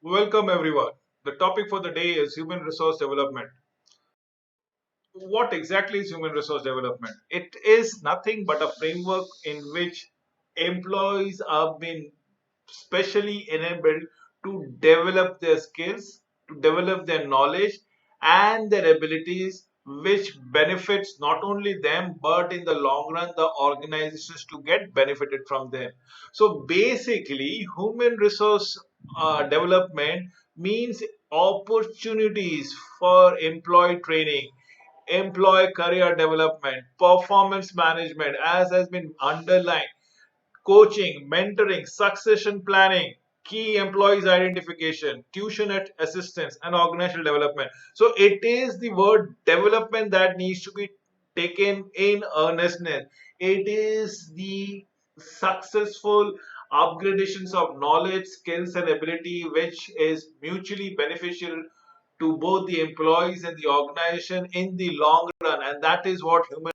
Welcome everyone. The topic for the day is human resource development. What exactly is human resource development? It is nothing but a framework in which employees are being specially enabled to develop their skills, to develop their knowledge and their abilities, which benefits not only them but in the long run the organizations to get benefited from them. So basically, human resource development means opportunities for employee training, employee career development, performance management, as has been underlined, coaching, mentoring, succession planning, key employees identification, tuition assistance, and organizational development. So it is the word development that needs to be taken in earnestness. It is the successful upgradations of knowledge, skills, and ability which is mutually beneficial to both the employees and the organization in the long run, and that is what human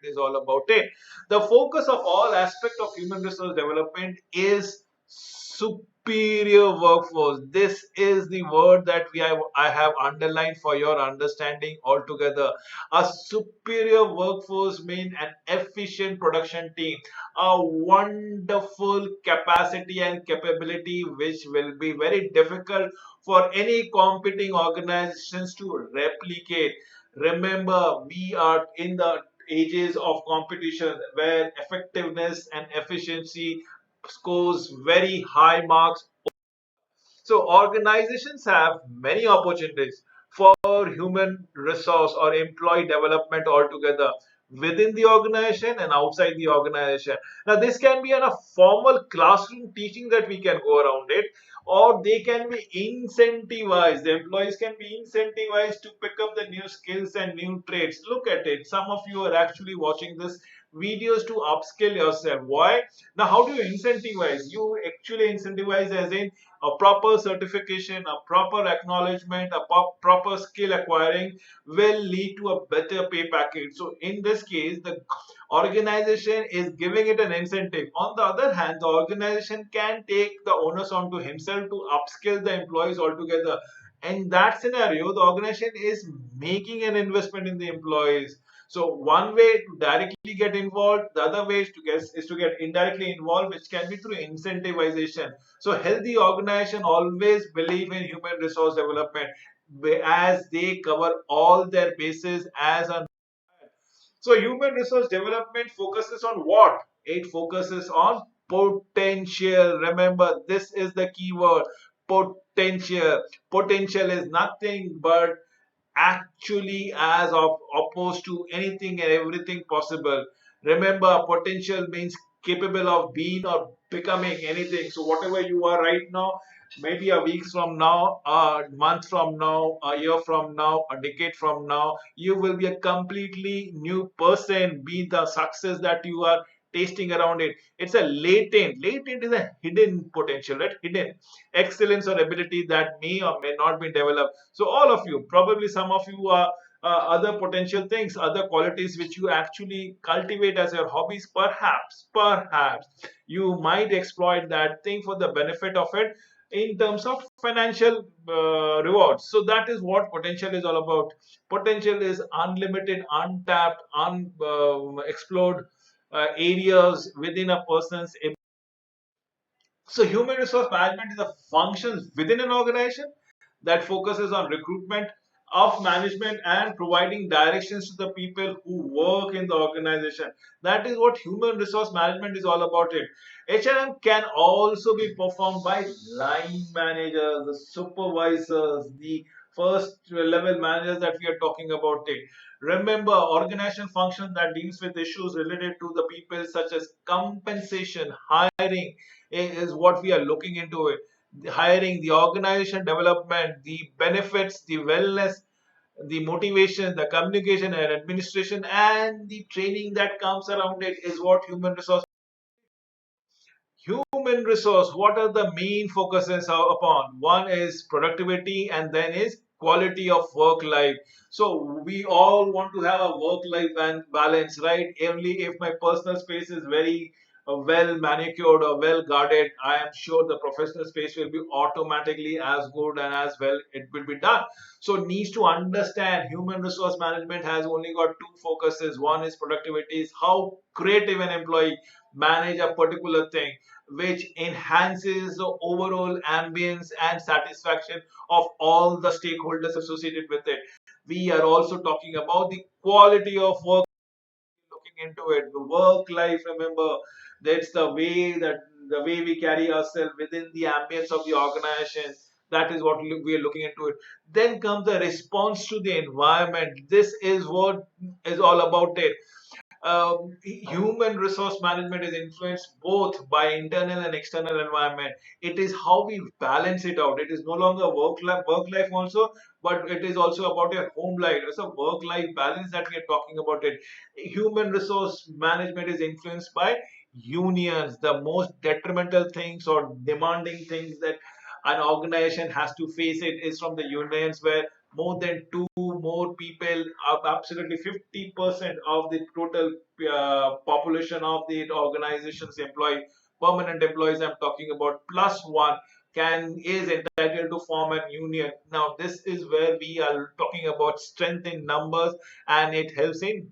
is all about it. The focus of all aspect of human resource development is superior workforce. This is the word that I have underlined for your understanding altogether. A superior workforce means an efficient production team, a wonderful capacity and capability which will be very difficult for any competing organizations to replicate. Remember, we are in the ages of competition where effectiveness and efficiency scores very high marks. So organizations have many opportunities for human resource or employee development altogether within the organization and outside the organization. Now, this can be in a formal classroom teaching that we can go around it, or they can be incentivized. The employees can be incentivized to pick up the new skills and new traits. Look at it. Some of you are actually watching this videos to upskill yourself. Why? Now, how do you incentivize? You actually incentivize as in a proper certification, a proper acknowledgement, a proper skill acquiring will lead to a better pay package. So in this case, the organization is giving it an incentive. On the other hand, the organization can take the onus onto himself to upskill the employees altogether. In that scenario, the organization is making an investment in the employees. So one way to directly get involved, the other way is to get indirectly involved, which can be through incentivization. So healthy organization always believe in human resource development as they cover all their bases as a. So human resource development focuses on what? It focuses on potential. Remember, this is the key word, potential. Potential is nothing but actually as of opposed to anything and everything possible. Remember, potential means capable of being or becoming anything. So whatever you are right now, maybe a week from now, a month from now, a year from now, a decade from now, you will be a completely new person. Be the success that you are tasting around it. It's a latent is a hidden potential, right? Hidden excellence or ability that may or may not be developed. So all of you, probably some of you are other potential things, other qualities which you actually cultivate as your hobbies. Perhaps you might exploit that thing for the benefit of it in terms of financial rewards. So that is what potential is all about. Potential is unlimited, untapped, unexplored areas within a person's. So human resource management is a function within an organization that focuses on recruitment of management and providing directions to the people who work in the organization. That is what human resource management is all about it. HRM can also be performed by line managers, the supervisors, the first level managers that we are talking about it. Remember, organization function that deals with issues related to the people such as compensation, hiring, is what we are looking into it. The hiring, the organization development, the benefits, the wellness, the motivation, the communication and administration, and the training that comes around it is what human resource. Human resource, what are the main focuses upon? One is productivity and then is quality of work life. So we all want to have a work life balance, right? Only if my personal space is very well manicured or well guarded, I am sure the professional space will be automatically as good and as well it will be done. So needs to understand human resource management has only got two focuses. One is productivity, is how creative an employee manage a particular thing which enhances the overall ambience and satisfaction of all the stakeholders associated with it. We are also talking about the quality of work, looking into it. The work life, remember, that's the way we carry ourselves within the ambience of the organization. That is what we are looking into it. Then comes the response to the environment. This is what is all about it. Human resource management is influenced both by internal and external environment. It is how we balance it out. It is no longer work life also, but it is also about your home life. It's a work life balance that we are talking about it. Human resource management is influenced by unions. The most detrimental things or demanding things that an organization has to face it is from the unions, where more than two more people, absolutely 50% of the total population of the organization's employee, permanent employees I'm talking about, plus one can is entitled to form a union. Now this is where we are talking about strength in numbers, and it helps in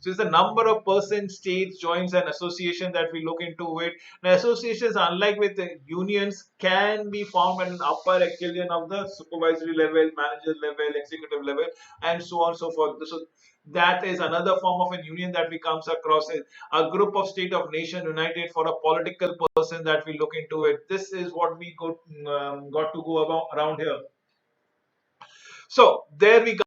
so it's the number of persons, states, joins, and association that we look into it. Now, associations, unlike with the unions, can be formed at an upper echelon of the supervisory level, manager level, executive level, and so on and so forth. So that is another form of a union that we comes across. Is a group of state of nation united for a political person that we look into it. This is what we got to go about around here. So there we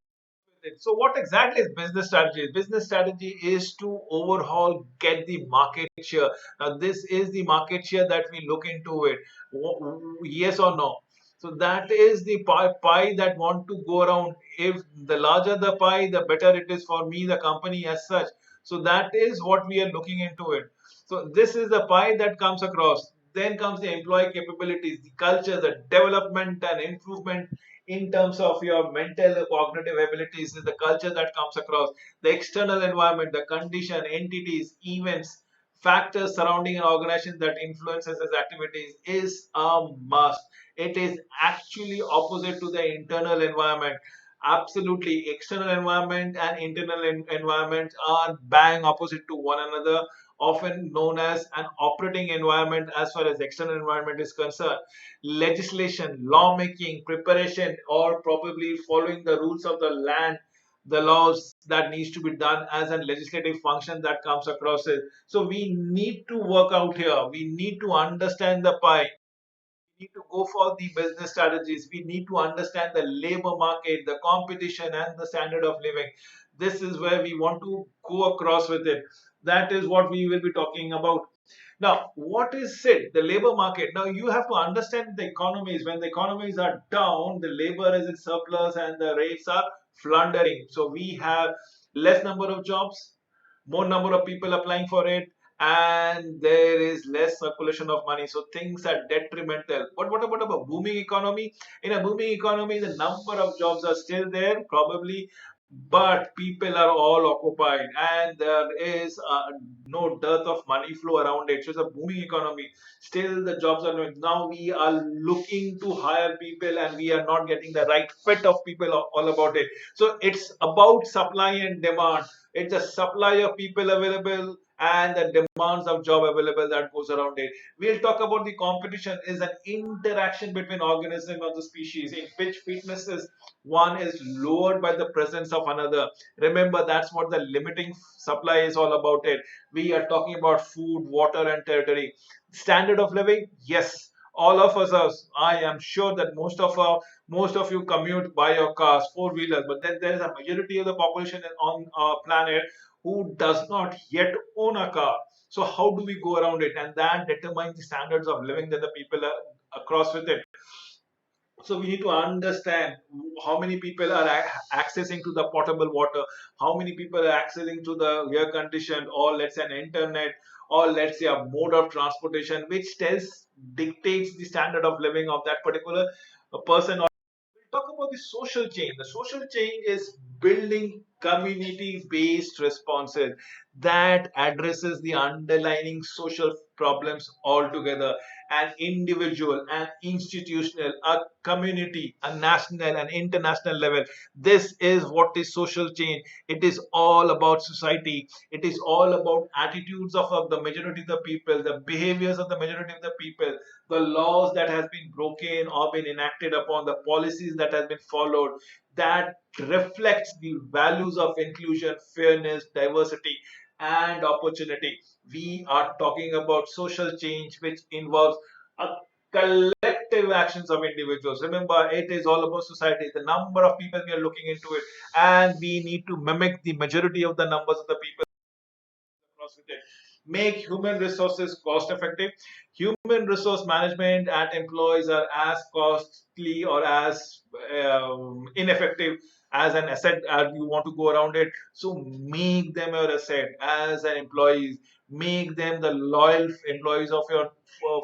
it. So, what exactly is business strategy? Business strategy is to overhaul get the market share. Now, this is the market share that we look into it. Yes or no? So that is the pie that want to go around. If the larger the pie, the better it is for me, the company as such. So that is what we are looking into it. So this is the pie that comes across. Then comes the employee capabilities, the culture, the development and improvement in terms of your mental cognitive abilities is the culture that comes across. The external environment, the condition, entities, events, factors surrounding an organization that influences its activities is a must. It is actually opposite to the internal environment. Absolutely, external environment and internal environment are bang opposite to one another, often known as an operating environment as far as external environment is concerned. Legislation, lawmaking, preparation, or probably following the rules of the land, the laws that needs to be done as a legislative function that comes across it. So we need to work out here. We need to understand the pie. We need to go for the business strategies. We need to understand the labor market, the competition, and the standard of living. This is where we want to go across with it. That is what we will be talking about. Now, what is it? The labor market. Now, you have to understand the economies. When the economies are down, the labor is in surplus and the rates are floundering. So, we have less number of jobs, more number of people applying for it, and there is less circulation of money. So, things are detrimental. But what about a booming economy? In a booming economy, the number of jobs are still there, probably, but people are all occupied and there is no dearth of money flow around it. So it's a booming economy. Still, the jobs are not. Now we are looking to hire people and we are not getting the right fit of people all about it. So it's about supply and demand. It's the supply of people available and the demands of job available that goes around it. We'll talk about the competition is an interaction between organism and the species in which fitness is one is lowered by the presence of another. Remember, that's what the limiting supply is all about it. We are talking about food, water, and territory. Standard of living, yes. All of us are, I am sure that most of you commute by your cars, four wheelers, but then there is a majority of the population on our planet who does not yet own a car. So how do we go around it? And that determines the standards of living that the people are across with it. So we need to understand how many people are accessing to the potable water, how many people are accessing to the air conditioned, or let's say an internet, or let's say a mode of transportation which tells dictates the standard of living of that particular person. Talk about the social change. The social change is building community based responses that addresses the underlying social problems altogether, an individual, an institutional, a community, a national and international level. This is what is social change. It is all about society. It is all about attitudes of the majority of the people, the behaviors of the majority of the people, the laws that has been broken or been enacted upon, the policies that has been followed, that reflects the values of inclusion, fairness, diversity, and opportunity. We are talking about social change, which involves a collective actions of individuals. Remember, it is all about society, the number of people we are looking into it, and we need to mimic the majority of the numbers of the people across with it. Make human resources cost effective. Human resource management at employees are as costly or as ineffective as an asset as you want to go around it. So make them your asset as an employees. Make them the loyal employees of your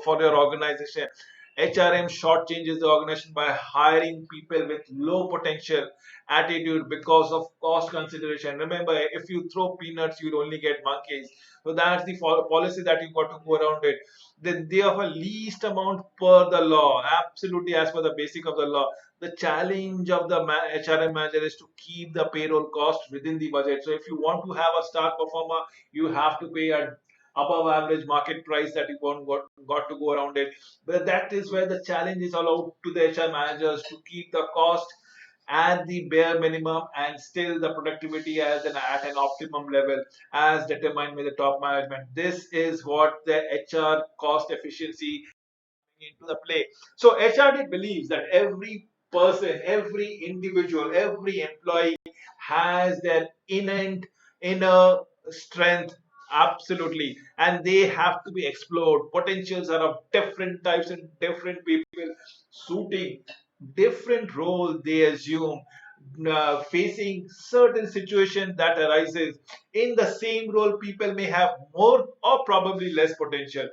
for your organization. HRM short changes the organization by hiring people with low potential attitude because of cost consideration. Remember, if you throw peanuts, you'll only get monkeys. So that's the policy that you got to go around it. Then they offer least amount per the law, absolutely as per the basic of the law. The challenge of the HRM manager is to keep the payroll cost within the budget. So if you want to have a star performer, you have to pay a above average market price that you got to go around it. But that is where the challenge is allowed to the HR managers to keep the cost at the bare minimum and still the productivity at an optimum level as determined by the top management. This is what the HR cost efficiency into the play. So HRD believes that every person, every individual, every employee has their inner strength, absolutely, and they have to be explored. Potentials are of different types and different people suiting different role they assume, facing certain situation that arises in the same role. People may have more or probably less potential.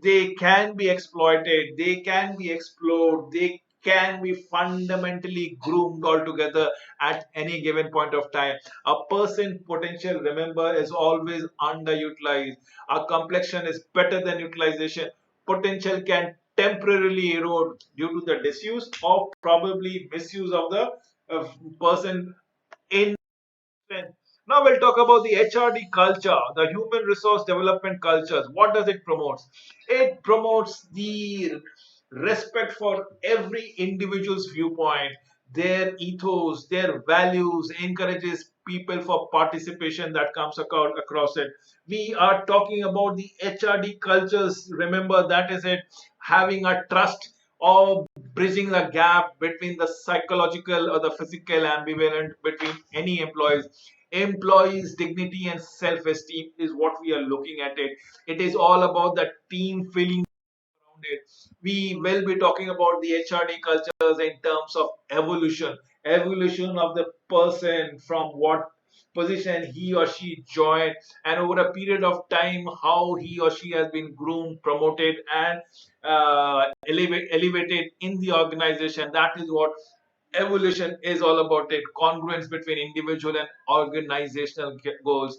They can be exploited, they can be explored, they can be fundamentally groomed altogether at any given point of time. A person potential, remember, is always underutilized. A complexion is better than utilization. Potential can temporarily erode due to the disuse or probably misuse of the person in strength. Now we'll talk about the HRD culture, the human resource development cultures. What does it promote? It promotes the respect for every individual's viewpoint, their ethos, their values, encourages people for participation that comes across it. We are talking about the HRD cultures. Remember, that is it, having a trust or bridging the gap between the psychological or the physical ambivalent between any employees dignity and self-esteem is what we are looking at it. It is all about the team feeling around it. We will be talking about the HRD cultures in terms of evolution of the person from what position he or she joined, and over a period of time, how he or she has been groomed, promoted, and elevated in the organization. That is what evolution is all about it. Congruence between individual and organizational goals,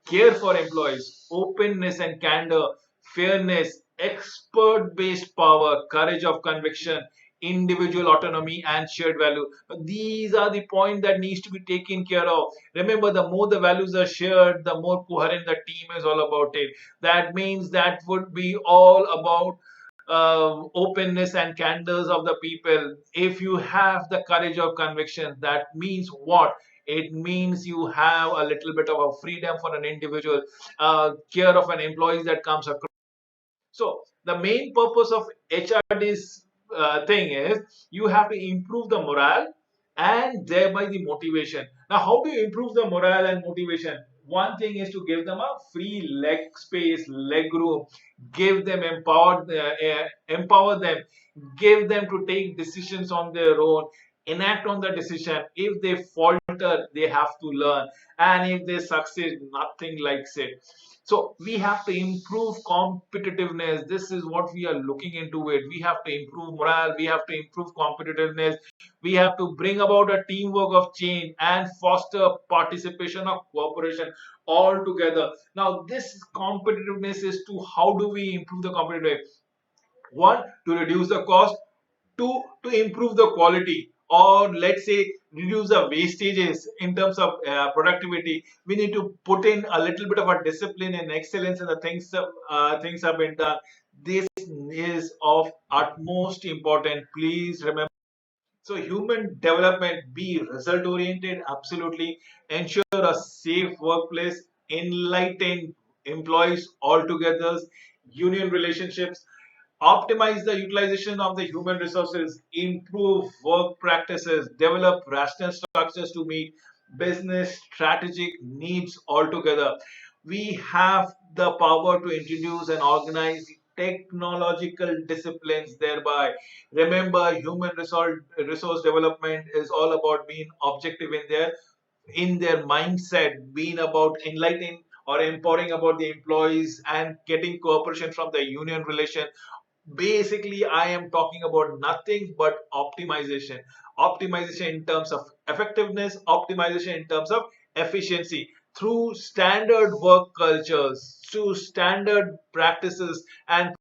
care for employees, openness and candor, fairness, expert based power, courage of conviction, individual autonomy, and shared value. These are the points that needs to be taken care of. Remember, the more the values are shared, the more coherent the team is all about it. That means that would be all about openness and candors of the people. If you have the courage of conviction, that means what? It means you have a little bit of a freedom for an individual, care of an employee that comes across. So the main purpose of HRD's thing is you have to improve the morale and thereby the motivation. Now, how do you improve the morale and motivation? One thing is to give them a free leg space, leg room, give them empower them, give them to take decisions on their own, enact on the decision. If they falter, they have to learn, and if they succeed, nothing likes it. So we have to improve competitiveness. This is what we are looking into it. We have to improve morale, we have to improve competitiveness, we have to bring about a teamwork of change and foster participation of cooperation all together. Now this competitiveness is to how do we improve the competitiveness. One, to reduce the cost. Two, to improve the quality, or let's say reduce the wastages in terms of productivity. We need to put in a little bit of a discipline and excellence in the things have been done. This is of utmost important. Please remember. So human development, be result oriented, absolutely. Ensure a safe workplace, enlighten employees altogether, union relationships, optimize the utilization of the human resources, improve work practices, develop rational structures to meet business strategic needs altogether. We have the power to introduce and organize technological disciplines thereby. Remember, resource development is all about being objective in their mindset, being about enlightening or empowering about the employees and getting cooperation from the union relation. Basically, I am talking about nothing but optimization. Optimization in terms of effectiveness, optimization in terms of efficiency through standard work cultures, through standard practices and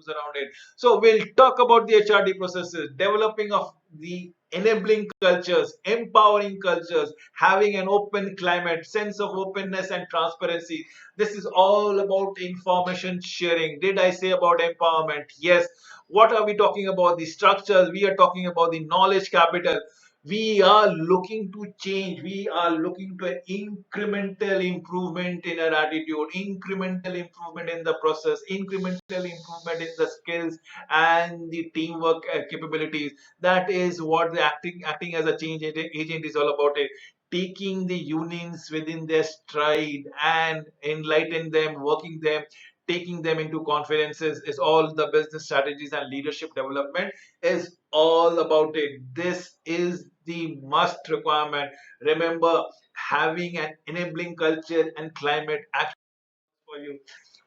around it. So we'll talk about the HRD processes, developing of the enabling cultures, empowering cultures, having an open climate, sense of openness and transparency. This is all about information sharing. Did I say about empowerment? Yes. What are we talking about? The structures. We are talking about the knowledge capital. We are looking to change. We are looking to an incremental improvement in our attitude, incremental improvement in the process, incremental improvement in the skills and the teamwork capabilities. That is what the acting as a change agent is all about. It taking the unions within their stride and enlighten them, working them, taking them into conferences is all the business strategies and leadership development is all about it. This is the must requirement. Remember, having an enabling culture and climate action for you.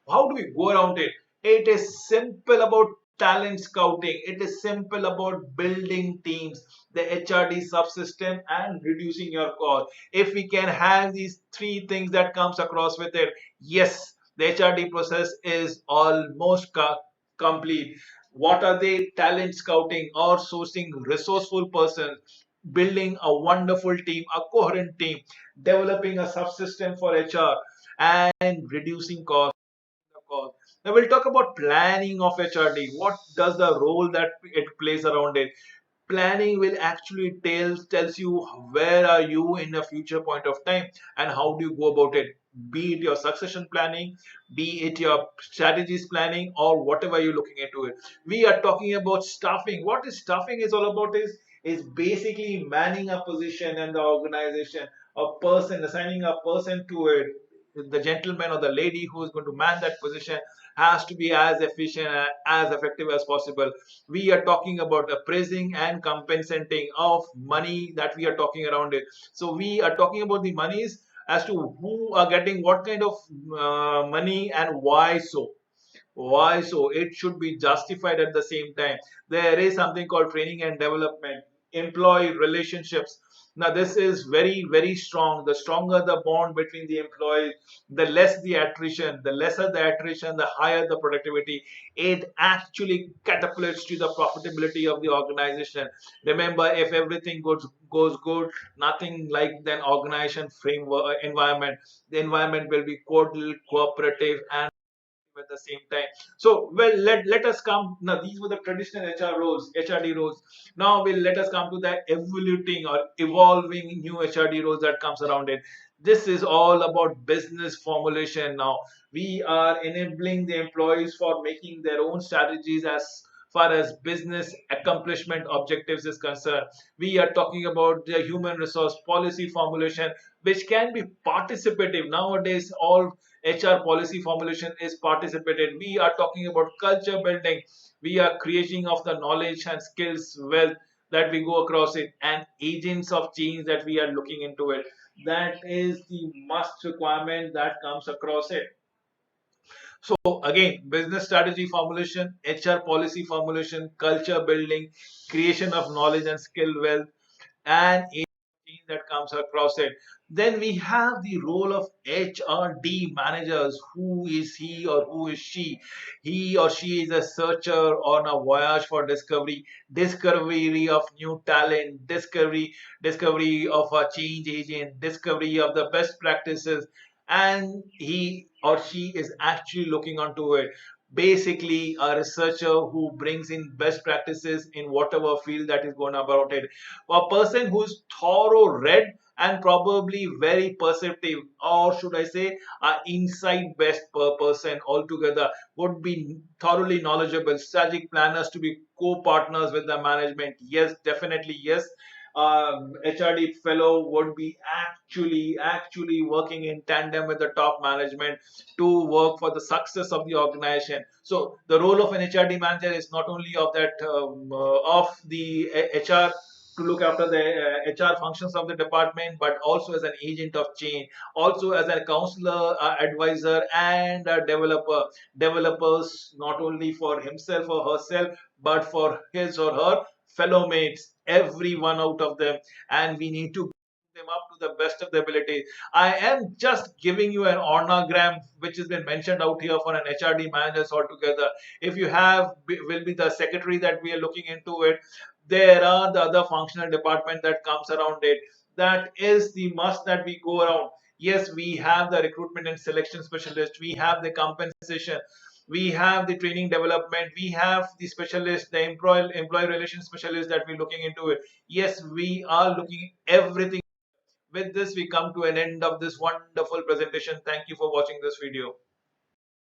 How do we go around it? It is simple about talent scouting. It is simple about building teams, the HRD subsystem, and reducing your cost. If we can have these three things that comes across with it, yes, the HRD process is almost complete. What are they? Talent scouting or sourcing resourceful persons, building a wonderful team, a coherent team, developing a subsystem for HR, and reducing costs. Now we'll talk about planning of HRD. What does the role that it plays around it? Planning will actually tells you where are you in a future point of time and how do you go about it. Be it your succession planning, be it your strategies planning, or whatever you're looking into it. We are talking about staffing. What is staffing is all about is basically manning a position and the organization, a person, assigning a person to it. The gentleman or the lady who is going to man that position has to be as efficient and as effective as possible. We are talking about appraising and compensating of money that we are talking around it. So we are talking about the monies as to who are getting what kind of money and why so. Why so? It should be justified at the same time. There is something called training and development, employee relationships. Now, this is very, very strong. The stronger the bond between the employees, the less the attrition, the lesser the attrition, the higher the productivity. It actually catapults to the profitability of the organization. Remember, if everything goes good, nothing like then organization framework environment. The environment will be cordial, cooperative, and at the same time. So, well, let us come. Now, these were the traditional HR roles, HRD roles. Now, let us come to the evolving or evolving new HRD roles that comes around it. This is all about business formulation. Now, we are enabling the employees for making their own strategies as far as business accomplishment objectives is concerned. We are talking about the human resource policy formulation, which can be participative. Nowadays, all HR policy formulation is participated. We are talking about culture building. We are creating of the knowledge and skills wealth. that we go across it, and agents of change that we are looking into it. That is the must requirement that comes across it. So again, business strategy formulation, HR policy formulation, culture building, creation of knowledge and skill wealth, and that comes across it. Then we have the role of HRD managers. Who is he or who is she? He or she is a searcher on a voyage for discovery, discovery of new talent, discovery of a change agent, discovery of the best practices, and he or she is actually looking onto it. Basically, a researcher who brings in best practices in whatever field that is going about it. A person who's thorough read and probably very perceptive, or should I say a insight best person altogether, would be thoroughly knowledgeable, strategic planners to be co-partners with the management. Yes, definitely yes. HRD fellow would be actually working in tandem with the top management to work for the success of the organization. So the role of an HRD manager is not only of that of the HR to look after the HR functions of the department, but also as an agent of change, also as a counselor, advisor, and a developer. Developers not only for himself or herself, but for his or her fellow mates, every one out of them, and we need to them up to the best of the ability. I am just giving you an ornogram which has been mentioned out here for an HRD managers altogether. If you have, will be the secretary that we are looking into it. There are the other functional department that comes around it. That is the must that we go around. Yes, we have the recruitment and selection specialist, we have the compensation, we have the training development, we have the specialist, the employee relations specialist that we're looking into it. Yes, we are looking everything. With this, we come to an end of this wonderful presentation. Thank you for watching this video.